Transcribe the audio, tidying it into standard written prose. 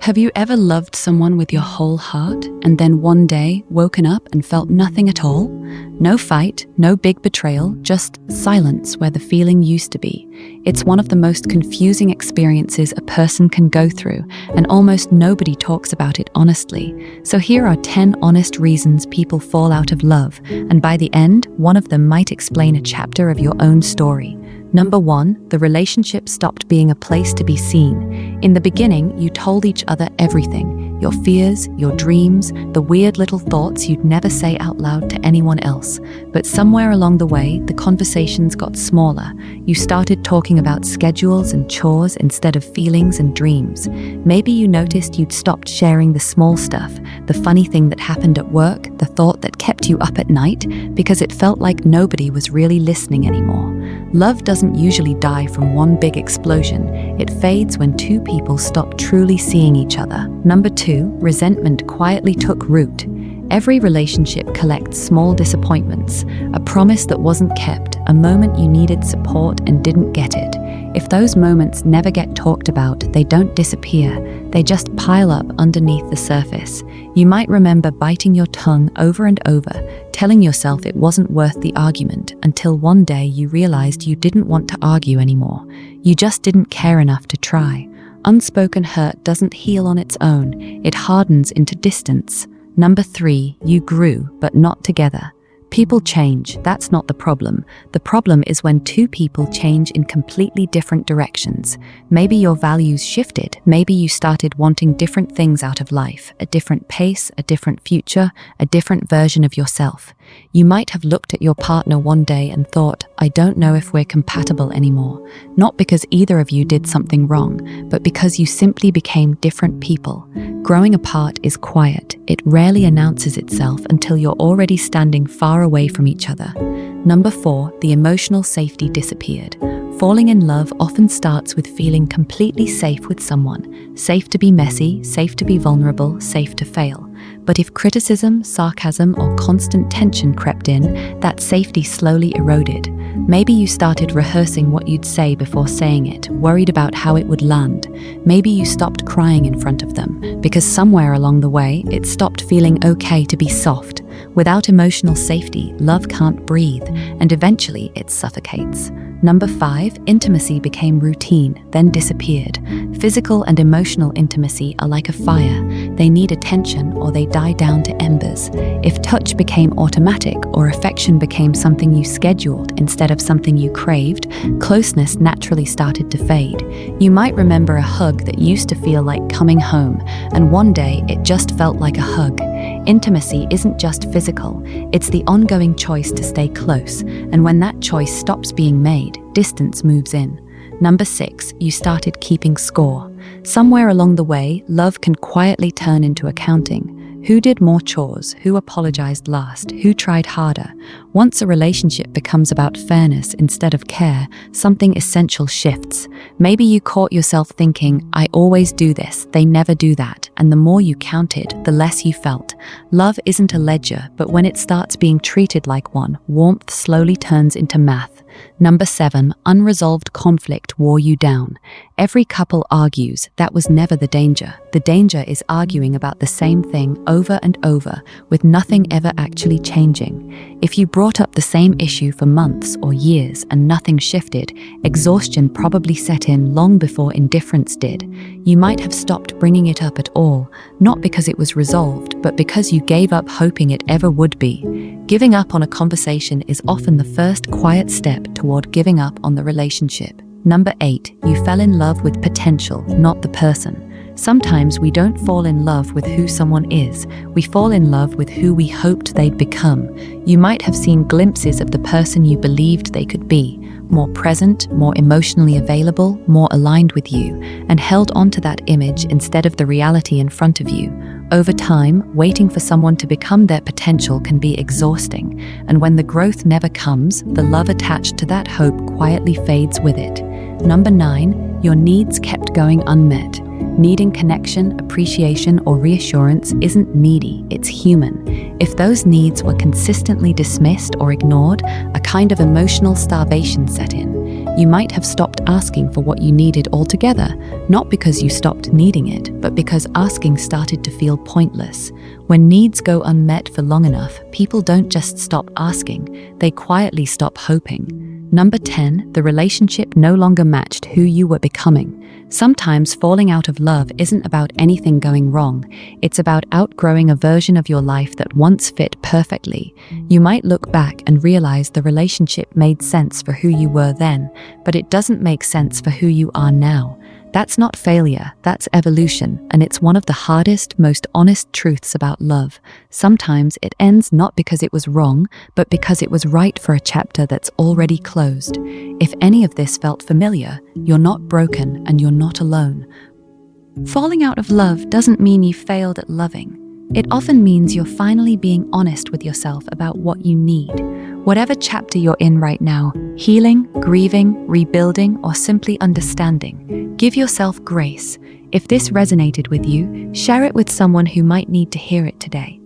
Have you ever loved someone with your whole heart and then one day woken up and felt nothing at all? No fight, no big betrayal, just silence where the feeling used to be. It's one of the most confusing experiences a person can go through, and almost nobody talks about it honestly. So here are 10 honest reasons people fall out of love, and by the end, one of them might explain a chapter of your own story. Number 1, the relationship stopped being a place to be seen. In the beginning, you told each other everything. Your fears, your dreams, the weird little thoughts you'd never say out loud to anyone else. But somewhere along the way, the conversations got smaller. You started talking about schedules and chores instead of feelings and dreams. Maybe you noticed you'd stopped sharing the small stuff, the funny thing that happened at work, the thought that kept you up at night, because it felt like nobody was really listening anymore. Love doesn't usually die from one big explosion. It fades when two people stop truly seeing each other. Number 2, resentment quietly took root. Every relationship collects small disappointments, a promise that wasn't kept, a moment you needed support and didn't get it. If those moments never get talked about, they don't disappear, they just pile up underneath the surface. You might remember biting your tongue over and over, telling yourself it wasn't worth the argument, until one day you realized you didn't want to argue anymore. You just didn't care enough to try. Unspoken hurt doesn't heal on its own, it hardens into distance. Number 3, you grew, but not together. People change, that's not the problem. The problem is when two people change in completely different directions. Maybe your values shifted, maybe you started wanting different things out of life, a different pace, a different future, a different version of yourself. You might have looked at your partner one day and thought, I don't know if we're compatible anymore. Not because either of you did something wrong, but because you simply became different people. Growing apart is quiet. It rarely announces itself until you're already standing far away from each other. Number 4, the emotional safety disappeared. Falling in love often starts with feeling completely safe with someone. Safe to be messy, safe to be vulnerable, safe to fail. But if criticism, sarcasm, or constant tension crept in, that safety slowly eroded. Maybe you started rehearsing what you'd say before saying it, worried about how it would land. Maybe you stopped crying in front of them, because somewhere along the way, it stopped feeling okay to be soft. Without emotional safety, love can't breathe, and eventually it suffocates. Number 5, intimacy became routine, then disappeared. Physical and emotional intimacy are like a fire. They need attention or they die down to embers. If touch became automatic or affection became something you scheduled instead of something you craved, closeness naturally started to fade. You might remember a hug that used to feel like coming home, and one day it just felt like a hug. Intimacy isn't just physical, it's the ongoing choice to stay close, and when that choice stops being made, distance moves in. Number 6, you started keeping score. Somewhere along the way, love can quietly turn into accounting. Who did more chores? Who apologized last? Who tried harder? Once a relationship becomes about fairness instead of care, something essential shifts. Maybe you caught yourself thinking, I always do this, they never do that, and the more you counted, the less you felt. Love isn't a ledger, but when it starts being treated like one, warmth slowly turns into math. Number 7, unresolved conflict wore you down. Every couple argues. That was never the danger. The danger is arguing about the same thing over and over, with nothing ever actually changing. If you brought up the same issue for months or years and nothing shifted, exhaustion probably set in long before indifference did. You might have stopped bringing it up at all, not because it was resolved, but because you gave up hoping it ever would be. Giving up on a conversation is often the first quiet step toward giving up on the relationship. Number 8, you fell in love with potential, not the person. Sometimes we don't fall in love with who someone is, we fall in love with who we hoped they'd become. You might have seen glimpses of the person you believed they could be, more present, more emotionally available, more aligned with you, and held onto that image instead of the reality in front of you. Over time, waiting for someone to become their potential can be exhausting, and when the growth never comes, the love attached to that hope quietly fades with it. Number 9, your needs kept going unmet. Needing connection, appreciation, or reassurance isn't needy, it's human. If those needs were consistently dismissed or ignored, a kind of emotional starvation set in. You might have stopped asking for what you needed altogether, not because you stopped needing it, but because asking started to feel pointless. When needs go unmet for long enough, people don't just stop asking, they quietly stop hoping. Number 10, the relationship no longer matched who you were becoming. Sometimes falling out of love isn't about anything going wrong. It's about outgrowing a version of your life that once fit perfectly. You might look back and realize the relationship made sense for who you were then, but it doesn't make sense for who you are now. That's not failure, that's evolution, and it's one of the hardest, most honest truths about love. Sometimes it ends not because it was wrong, but because it was right for a chapter that's already closed. If any of this felt familiar, you're not broken and you're not alone. Falling out of love doesn't mean you failed at loving. It often means you're finally being honest with yourself about what you need. Whatever chapter you're in right now, healing, grieving, rebuilding, or simply understanding, give yourself grace. If this resonated with you, share it with someone who might need to hear it today.